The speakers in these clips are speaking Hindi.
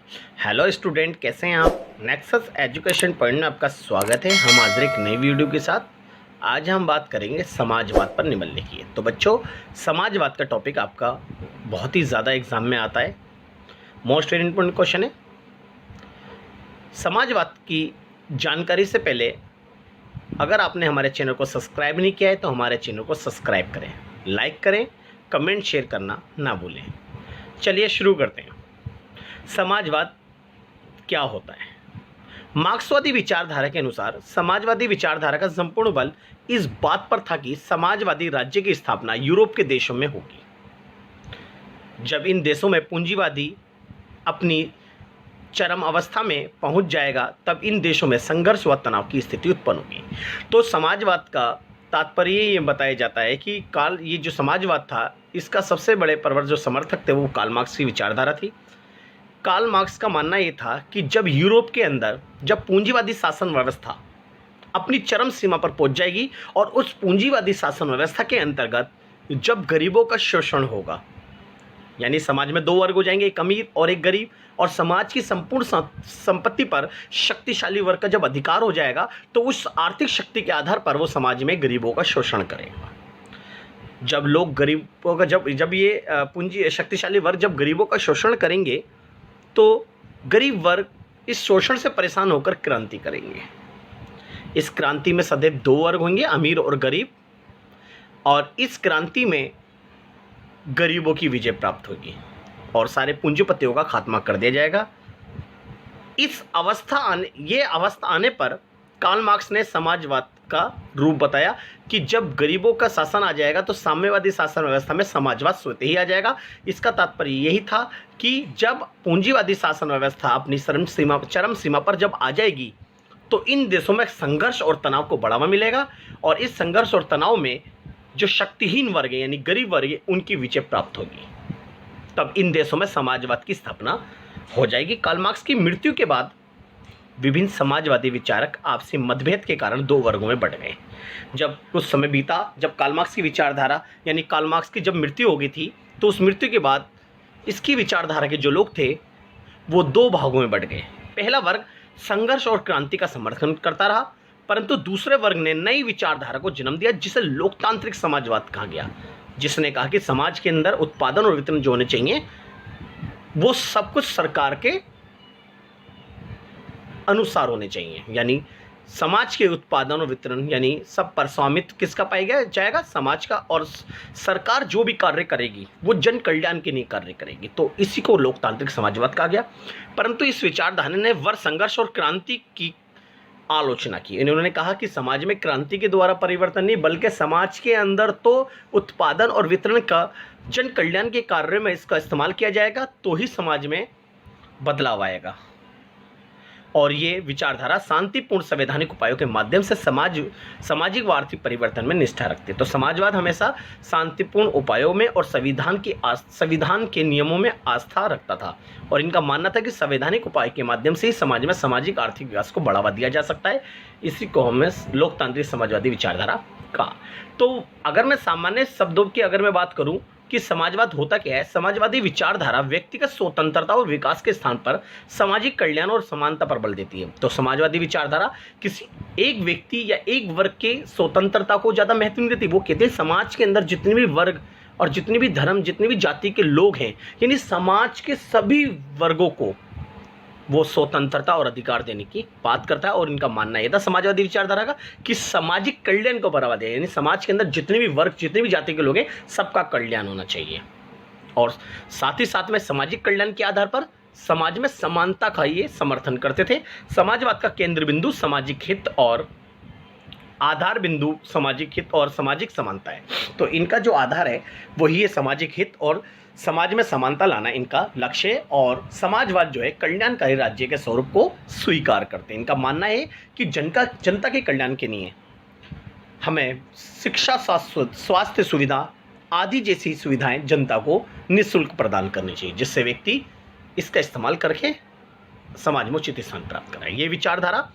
हेलो स्टूडेंट, कैसे हैं आप। नेक्सस एजुकेशन पॉइंट में आपका स्वागत है। हम आज एक नई वीडियो के साथ आज हम बात करेंगे समाजवाद पर निबंध की। तो बच्चों, समाजवाद का टॉपिक आपका बहुत ही ज़्यादा एग्जाम में आता है। मोस्ट वेरी इंपॉर्टेंट क्वेश्चन है। समाजवाद की जानकारी से पहले अगर आपने हमारे चैनल को सब्सक्राइब नहीं किया है तो हमारे चैनल को सब्सक्राइब करें, लाइक करें, कमेंट शेयर करना ना भूलें। चलिए शुरू करते हैं। समाजवाद क्या होता है। मार्क्सवादी विचारधारा के अनुसार समाजवादी विचारधारा का संपूर्ण बल इस बात पर था कि समाजवादी राज्य की स्थापना यूरोप के देशों में होगी। जब इन देशों में पूंजीवादी अपनी चरम अवस्था में पहुंच जाएगा तब इन देशों में संघर्ष व तनाव की स्थिति उत्पन्न होगी। तो समाजवाद का तात्पर्य ये बताया जाता है कि ये जो समाजवाद था इसका सबसे बड़े प्रवर जो समर्थक थे वो कार्ल मार्क्स की विचारधारा थी। कार्ल मार्क्स का मानना ये था कि जब यूरोप के अंदर जब पूंजीवादी शासन व्यवस्था अपनी चरम सीमा पर पहुंच जाएगी और उस पूंजीवादी शासन व्यवस्था के अंतर्गत जब गरीबों का शोषण होगा, यानी समाज में दो वर्ग हो जाएंगे, एक अमीर और एक गरीब, और समाज की संपूर्ण संपत्ति पर शक्तिशाली वर्ग का जब अधिकार हो जाएगा तो उस आर्थिक शक्ति के आधार पर वो समाज में गरीबों का शोषण करेगा। जब लोग गरीबों का जब ये पूंजी शक्तिशाली वर्ग जब गरीबों का शोषण करेंगे तो गरीब वर्ग इस शोषण से परेशान होकर क्रांति करेंगे। इस क्रांति में सदैव दो वर्ग होंगे, अमीर और गरीब, और इस क्रांति में गरीबों की विजय प्राप्त होगी और सारे पूंजीपतियों का खात्मा कर दिया जाएगा। ये अवस्था आने पर कार्ल मार्क्स ने समाजवाद का रूप बताया कि जब गरीबों का शासन आ जाएगा तो साम्यवादी शासन व्यवस्था में समाजवाद स्वतः ही आ जाएगा। इसका तात्पर्य यही था कि जब पूंजीवादी शासन व्यवस्था अपनी चरम सीमा पर जब आ जाएगी तो इन देशों में संघर्ष और तनाव को बढ़ावा मिलेगा और इस संघर्ष और तनाव में जो शक्तिहीन वर्ग है यानी गरीब वर्ग है उनकी विजय प्राप्त होगी। तब इन देशों में समाजवाद की स्थापना हो जाएगी। कार्ल मार्क्स की मृत्यु के बाद विभिन्न समाजवादी विचारक आपसी मतभेद के कारण दो वर्गों में बंट गए। जब कुछ समय बीता, जब कार्ल मार्क्स की विचारधारा यानी कार्ल मार्क्स की जब मृत्यु हो गई थी तो उस मृत्यु के बाद इसकी विचारधारा के जो लोग थे वो दो भागों में बंट गए। पहला वर्ग संघर्ष और क्रांति का समर्थन करता रहा, परंतु दूसरे वर्ग ने नई विचारधारा को जन्म दिया जिसे लोकतांत्रिक समाजवाद कहा गया, जिसने कहा कि समाज के अंदर उत्पादन और वितरण जो होने चाहिए वो सब कुछ सरकार के अनुसार होने चाहिए, यानी समाज के उत्पादन और वितरण यानी सब पर स्वामित्व किसका पाया जाएगा, समाज का, और सरकार जो भी कार्य करेगी वो जन कल्याण के लिए कार्य करेगी। तो इसी को लोकतांत्रिक समाजवाद कहा गया। परंतु इस विचारधारा ने वर्ग संघर्ष और क्रांति की आलोचना की। इन्होंने कहा कि समाज में क्रांति के द्वारा परिवर्तन नहीं बल्कि समाज के अंदर तो उत्पादन और वितरण का जन कल्याण के कार्य में इसका इस्तेमाल किया जाएगा तो ही समाज में बदलाव आएगा। और ये विचारधारा शांतिपूर्ण संवैधानिक उपायों के माध्यम से सामाजिक व आर्थिक परिवर्तन में निष्ठा रखती है। तो समाजवाद हमेशा शांतिपूर्ण उपायों में और संविधान के नियमों में आस्था रखता था और इनका मानना था कि संवैधानिक उपाय के माध्यम से ही समाज में सामाजिक आर्थिक विकास को बढ़ावा दिया जा सकता है। इसी को हमें लोकतांत्रिक समाजवादी विचारधारा कहा। तो अगर मैं सामान्य शब्दों की अगर मैं बात करूं कि समाजवाद होता क्या है, समाजवादी विचारधारा व्यक्तिगत स्वतंत्रता और विकास के स्थान पर सामाजिक कल्याण और समानता पर बल देती है। तो समाजवादी विचारधारा किसी एक व्यक्ति या एक वर्ग के स्वतंत्रता को ज़्यादा महत्व नहीं देती। वो कहते हैं समाज के अंदर जितने भी वर्ग और जितने भी धर्म, जितनी भी जाति के लोग हैं, यानी समाज के सभी वर्गों को वो स्वतंत्रता और अधिकार देने की बात करता है। और इनका मानना यह था समाजवादी विचारधारा का कि सामाजिक कल्याण को बढ़ावा दे, यानी समाज के अंदर जितने भी वर्ग, जितनी भी जाति के लोग हैं, सबका कल्याण होना चाहिए। और साथ ही साथ में सामाजिक कल्याण के आधार पर समाज में समानता का ये समर्थन करते थे। समाजवाद का केंद्र बिंदु सामाजिक हित और आधार बिंदु सामाजिक हित और सामाजिक समानता है। तो इनका जो आधार है वही है सामाजिक हित और समाज में समानता लाना इनका लक्ष्य है। और समाजवाद जो है कल्याणकारी राज्य के स्वरूप को स्वीकार करते हैं। इनका मानना है कि जनता के कल्याण के लिए हमें शिक्षा, स्वास्थ्य सुविधा आदि जैसी सुविधाएं जनता को निःशुल्क प्रदान करनी चाहिए, जिससे व्यक्ति इसका इस्तेमाल करके समाज में उचित स्थान प्राप्त कराए। ये विचारधारा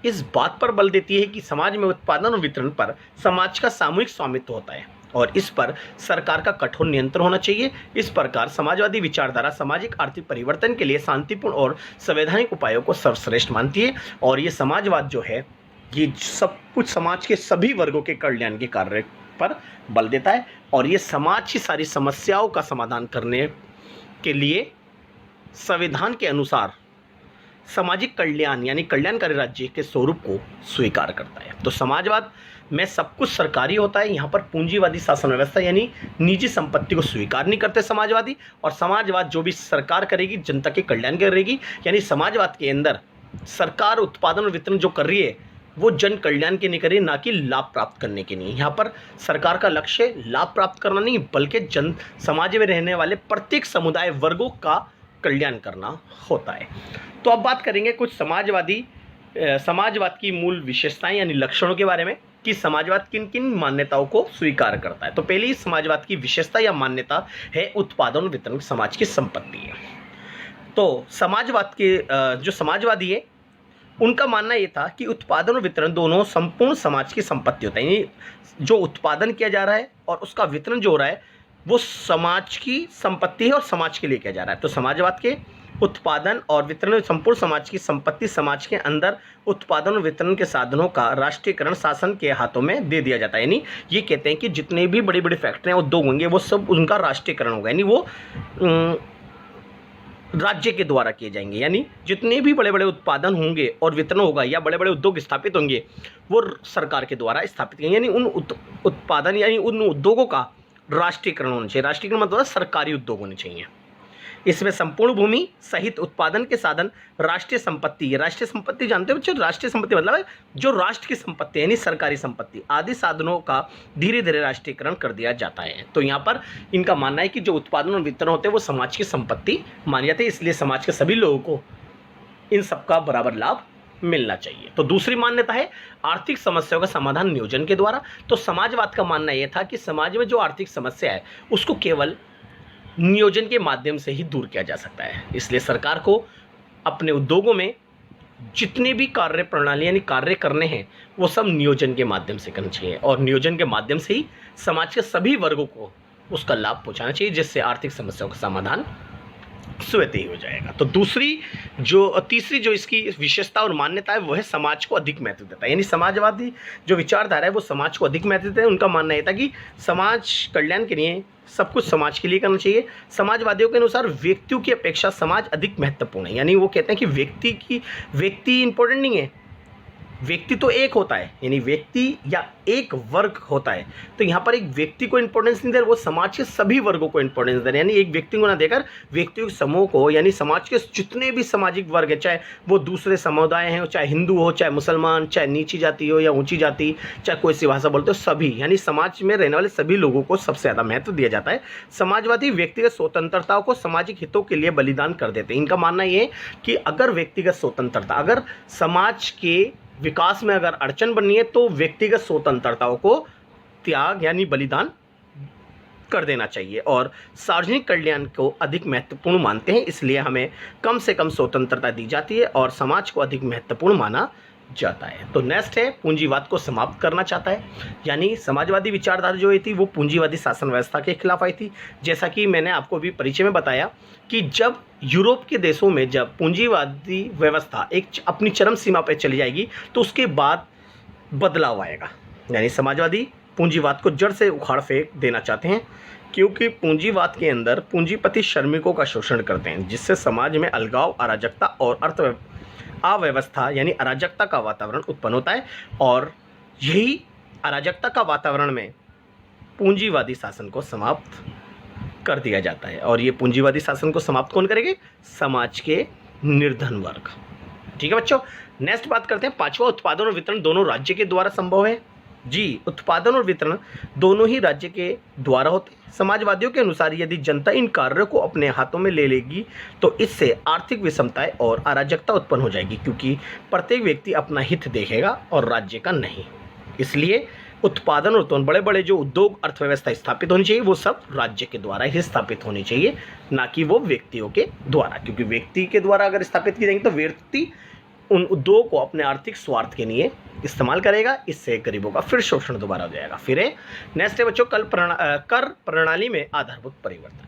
इस बात पर बल देती है कि समाज में उत्पादन और वितरण पर समाज का सामूहिक स्वामित्व होता है और इस पर सरकार का कठोर नियंत्रण होना चाहिए। इस प्रकार समाजवादी विचारधारा सामाजिक आर्थिक परिवर्तन के लिए शांतिपूर्ण और संवैधानिक उपायों को सर्वश्रेष्ठ मानती है। और ये समाजवाद जो है ये सब कुछ समाज के सभी वर्गों के कल्याण के कार्य पर बल देता है और ये समाज की सारी समस्याओं का समाधान करने के लिए संविधान के अनुसार सामाजिक कल्याण यानी कल्याणकारी राज्य के स्वरूप को स्वीकार करता है। तो समाजवाद में सब कुछ सरकारी होता है। यहाँ पर पूंजीवादी शासन व्यवस्था यानी निजी संपत्ति को स्वीकार नहीं करते समाजवादी, और समाजवाद जो भी सरकार करेगी जनता के कल्याण करेगी। यानी समाजवाद के अंदर सरकार उत्पादन और वितरण जो कर रही है वो जन कल्याण के लिए कर रही है, ना कि लाभ प्राप्त करने के लिए। यहाँ पर सरकार का लक्ष्य लाभ प्राप्त करना नहीं बल्कि जन समाज में रहने वाले प्रत्येक समुदाय वर्गों का कल्याण करना होता है। तो अब बात करेंगे कुछ समाजवाद की मूल विशेषताएं यानी लक्षणों के बारे में कि समाजवाद किन किन मान्यताओं को स्वीकार करता है। तो पहली समाजवाद की विशेषता या मान्यता है उत्पादन वितरण समाज की संपत्ति है। तो समाजवाद के जो समाजवादी है उनका मानना ये था कि उत्पादन और वितरण दोनों संपूर्ण समाज की संपत्ति होता है। यानी जो उत्पादन किया जा रहा है और उसका वितरण जो हो रहा है वो समाज की संपत्ति है और समाज के लिए किया जा रहा है। तो समाजवाद के उत्पादन और वितरण संपूर्ण समाज की संपत्ति, समाज के अंदर उत्पादन और वितरण के साधनों का राष्ट्रीयकरण शासन के हाथों में दे दिया जाता है। यानी ये कहते हैं कि जितने भी बड़ी बड़ी फैक्ट्रियाँ उद्योग होंगे वो सब उनका राष्ट्रीयकरण होगा, यानी वो राज्य के द्वारा किए जाएंगे। यानी जितने भी बड़े बड़े उत्पादन होंगे और वितरण होगा या बड़े बड़े उद्योग स्थापित होंगे वो सरकार के द्वारा स्थापित किए, यानी उन उत्पादन यानी उन उद्योगों का राष्ट्रीयकरण होना चाहिए। राष्ट्रीयकरण मतलब सरकारी उद्योग होने चाहिए। इसमें संपूर्ण भूमि सहित उत्पादन के साधन राष्ट्रीय संपत्ति है। राष्ट्रीय संपत्ति जानते हो बच्चों, राष्ट्रीय संपत्ति मतलब है जो राष्ट्र की संपत्ति यानी सरकारी संपत्ति आदि साधनों का धीरे धीरे राष्ट्रीयकरण कर दिया जाता है। तो यहाँ पर इनका मानना है कि जो उत्पादन और वितरण होते हैं वो समाज की संपत्ति मानी जाती है, इसलिए समाज के सभी लोगों को इन सबका बराबर लाभ मिलना चाहिए। तो दूसरी मान्यता है आर्थिक समस्याओं का समाधान नियोजन के द्वारा। तो समाजवाद का मानना यह था कि समाज में जो आर्थिक समस्या है उसको केवल नियोजन के माध्यम से ही दूर किया जा सकता है, इसलिए सरकार को अपने उद्योगों में जितने भी कार्य प्रणाली यानी कार्य करने हैं वो सब नियोजन के माध्यम से करना चाहिए और नियोजन के माध्यम से ही समाज के सभी वर्गों को उसका लाभ पहुंचाना चाहिए, जिससे आर्थिक समस्याओं का समाधान स्वतः ही हो जाएगा। तो तीसरी जो इसकी विशेषता और मान्यता है वो है समाज को अधिक महत्व देता है। यानी समाजवादी जो विचारधारा है वो समाज को अधिक महत्व देता है। उनका मानना यह था कि समाज कल्याण के लिए सब कुछ समाज के लिए करना चाहिए। समाजवादियों के अनुसार व्यक्तियों की अपेक्षा समाज अधिक महत्वपूर्ण है। यानी वो कहते हैं कि व्यक्ति इंपॉर्टेंट नहीं है, व्यक्ति तो एक होता है, यानी व्यक्ति या एक वर्ग होता है। तो यहाँ पर एक व्यक्ति को इंपॉर्टेंस नहीं दे रहे, वो समाज के सभी वर्गों को इंपॉर्टेंस दे रहे हैं। यानी एक व्यक्ति को ना देकर व्यक्तियों के समूह को, यानी समाज के जितने भी सामाजिक वर्ग है, चाहे वो दूसरे समुदाय हैं, चाहे हिंदू हो, चाहे मुसलमान, चाहे नीची जाति हो या ऊंची जाति, चाहे कोई सी भाषा बोलते हो, सभी यानी समाज में रहने वाले सभी लोगों को सबसे ज़्यादा महत्व दिया जाता है। समाजवादी व्यक्तिगत स्वतंत्रता को सामाजिक हितों के लिए बलिदान कर देते हैं। इनका मानना ये है कि अगर व्यक्तिगत स्वतंत्रता, अगर समाज के विकास में अगर अड़चन बननी है तो व्यक्तिगत स्वतंत्रताओं को त्याग यानी बलिदान कर देना चाहिए और सार्वजनिक कल्याण को अधिक महत्वपूर्ण मानते हैं, इसलिए हमें कम से कम स्वतंत्रता दी जाती है और समाज को अधिक महत्वपूर्ण माना जाता है। तो नेक्स्ट है पूंजीवाद को समाप्त करना चाहता है। यानी समाजवादी विचारधारा जो थी वो पूंजीवादी शासन व्यवस्था के खिलाफ आई थी। जैसा कि मैंने आपको भी परिचय में बताया कि जब यूरोप के देशों में जब पूंजीवादी व्यवस्था एक अपनी चरम सीमा पर चली जाएगी तो उसके बाद बदलाव आएगा। यानी समाजवादी पूंजीवाद को जड़ से उखाड़ फेंक देना चाहते हैं, क्योंकि पूंजीवाद के अंदर पूंजीपति श्रमिकों का शोषण करते हैं, जिससे समाज में अलगाव, अराजकता और अव्यवस्था यानी अराजकता का वातावरण उत्पन्न होता है। और यही अराजकता का वातावरण में पूंजीवादी शासन को समाप्त कर दिया जाता है। और ये पूंजीवादी शासन को समाप्त कौन करेंगे? समाज के निर्धन वर्ग। ठीक है बच्चों, नेक्स्ट बात करते हैं पांचवा, उत्पादन और वितरण दोनों राज्य के द्वारा संभव है। जी, उत्पादन और वितरण दोनों ही राज्य के द्वारा होते हैं। समाजवादियों के अनुसार यदि जनता इन कार्यों को अपने हाथों में ले लेगी तो इससे आर्थिक विषमताएं और अराजकता उत्पन्न हो जाएगी, क्योंकि प्रत्येक व्यक्ति अपना हित देखेगा और राज्य का नहीं। इसलिए उत्पादन और बड़े बड़े जो उद्योग अर्थव्यवस्था स्थापित होनी चाहिए वो सब राज्य के द्वारा ही स्थापित होनी चाहिए, ना कि वो व्यक्तियों के द्वारा, क्योंकि व्यक्ति के द्वारा अगर स्थापित की जाएंगी तो व्यक्ति उन उद्योग को अपने आर्थिक स्वार्थ के लिए इस्तेमाल करेगा, इससे गरीबों का फिर शोषण दोबारा हो जाएगा। फिर नेक्स्ट है बच्चों कर प्रणाली में आधारभूत परिवर्तन।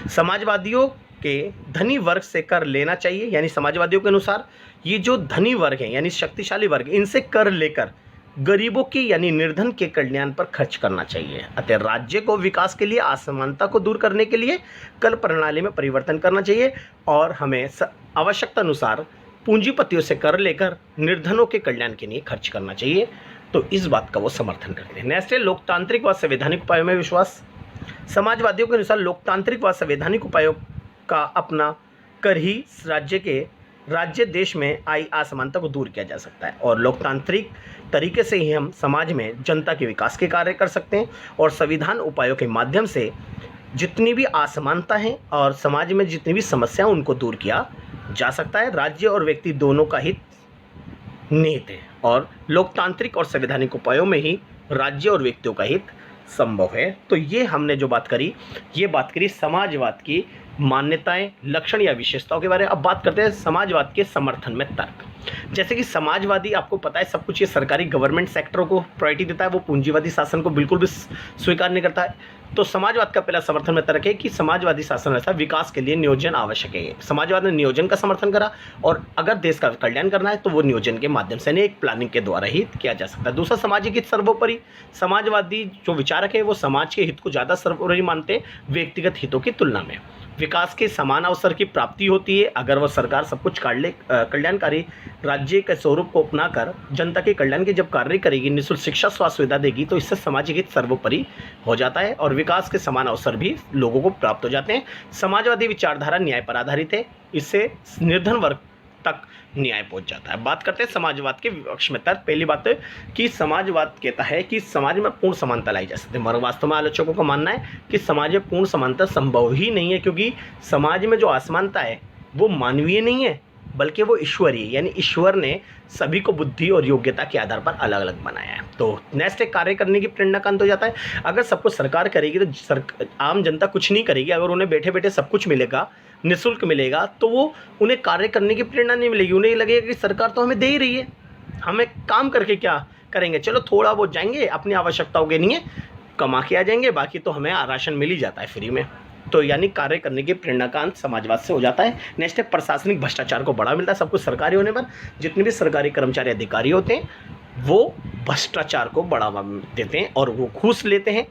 समाजवादियों के धनी वर्ग से कर लेना चाहिए, यानी समाजवादियों के अनुसार ये जो धनी वर्ग हैं यानी शक्तिशाली वर्ग, इनसे कर लेकर गरीबों की यानी निर्धन के कल्याण पर खर्च करना चाहिए। अतः राज्य को विकास के लिए असमानता को दूर करने के लिए कर प्रणाली में परिवर्तन करना चाहिए और हमें आवश्यकता अनुसार पूंजीपतियों से कर लेकर निर्धनों के कल्याण के लिए खर्च करना चाहिए। तो इस बात का वो समर्थन करते हैं। नेक्स्ट है लोकतांत्रिक व संवैधानिक उपायों में विश्वास। समाजवादियों के अनुसार लोकतांत्रिक व संवैधानिक उपायों का अपना कर ही राज्य देश में आई असमानता को दूर किया जा सकता है और लोकतांत्रिक तरीके से ही हम समाज में जनता के विकास के कार्य कर सकते हैं और संविधान उपायों के माध्यम से जितनी भी असमानता है और समाज में जितनी भी समस्या उनको दूर किया जा सकता है। राज्य और व्यक्ति दोनों का हित निहित है और लोकतांत्रिक और संवैधानिक उपायों में ही राज्य और व्यक्तियों का हित संभव है। तो ये हमने जो बात करी समाजवाद की मान्यताएं, लक्षण या विशेषताओं के बारे में। अब बात करते हैं समाजवाद के समर्थन में तर्क। जैसे कि समाजवादी, आपको पता है सब कुछ ये सरकारी गवर्नमेंट सेक्टर को प्रायोरिटी देता है, वो पूंजीवादी शासन को बिल्कुल भी स्वीकार नहीं करता है। तो समाजवाद का पहला समर्थन में तर्क है कि समाजवादी शासन व्यवस्था विकास के लिए नियोजन आवश्यक है। समाजवाद ने नियोजन का समर्थन करा और अगर देश का कल्याण करना है तो वो नियोजन के माध्यम से नहीं, एक प्लानिंग के द्वारा ही किया जा सकता है। दूसरा, सामाजिक हित सर्वोपरि। समाजवादी जो विचारक है वो समाज के हित को ज़्यादा सर्वोपरि मानते हैं व्यक्तिगत हितों की तुलना में। विकास के समान अवसर की प्राप्ति होती है अगर वह सरकार सब कुछ कल्याणकारी राज्य के स्वरूप को अपनाकर जनता के कल्याण के जब कार्य करेगी, निःशुल्क शिक्षा स्वास्थ्य सुविधा देगी, तो इससे सामाजिक हित सर्वोपरि हो जाता है और विकास के समान अवसर भी लोगों को प्राप्त हो जाते हैं। समाजवादी विचारधारा न्याय पर आधारित है, इससे निर्धन वर्ग तक न्याय पहुंच जाता है। बात करते हैं समाजवाद के विपक्ष में तर्क। पहली बात है कि समाजवाद कहता है कि समाज में पूर्ण समानता लाई जा सकती है, मगर वास्तव में आलोचकों का मानना है कि समाज में पूर्ण समानता संभव ही नहीं है, क्योंकि समाज में जो असमानता है वो मानवीय नहीं है बल्कि वो ईश्वरीय, यानी ईश्वर ने सभी को बुद्धि और योग्यता के आधार पर अलग अलग बनाया है। तो नेक्स्ट एक कार्य करने की प्रेरणा का अंत हो जाता है। अगर सब कुछ सरकार करेगी तो आम जनता कुछ नहीं करेगी। अगर उन्हें बैठे बैठे सब कुछ मिलेगा, निःशुल्क मिलेगा, तो वो उन्हें कार्य करने की प्रेरणा नहीं मिलेगी। उन्हें लगेगा कि सरकार तो हमें दे ही रही है, हमें काम करके क्या करेंगे, चलो थोड़ा बहुत जाएंगे अपनी आवश्यकताओं के लिए कमा के आ जाएंगे, बाकी तो हमें राशन मिल ही जाता है फ्री में। तो यानी कार्य करने की प्रेरणा का अंत समाजवाद से हो जाता है। नेक्स्ट है प्रशासनिक भ्रष्टाचार को बढ़ावा मिलता है। सब कुछ सरकारी होने पर जितने भी सरकारी कर्मचारी अधिकारी होते हैं वो भ्रष्टाचार को बढ़ावा देते हैं और वो घूस लेते हैं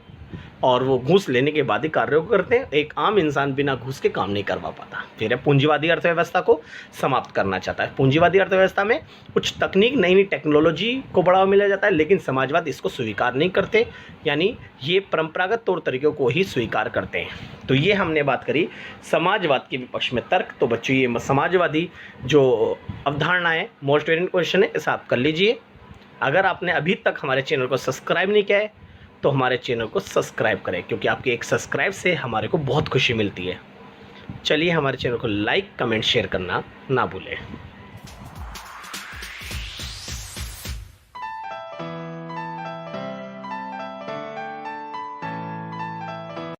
और वो घूस लेने के बाद ही कार्य करते हैं। एक आम इंसान बिना घूस के काम नहीं करवा पाता। फिर पूंजीवादी अर्थव्यवस्था को समाप्त करना चाहता है। पूंजीवादी अर्थव्यवस्था में कुछ तकनीक, नई नई टेक्नोलॉजी को बढ़ावा मिला जाता है, लेकिन समाजवाद इसको स्वीकार नहीं करते, यानी ये परंपरागत तौर तरीकों को ही स्वीकार करते हैं। तो ये हमने बात करी समाजवाद के विपक्ष में तर्क। तो बच्चों ये समाजवादी जो अवधारणा है मोस्ट वेरिएंट क्वेश्चन है, इसे आप कर लीजिए। अगर आपने अभी तक हमारे चैनल को सब्सक्राइब नहीं किया है तो हमारे चैनल को सब्सक्राइब करें, क्योंकि आपके एक सब्सक्राइब से हमारे को बहुत खुशी मिलती है। चलिए हमारे चैनल को लाइक, कमेंट, शेयर करना ना भूलें।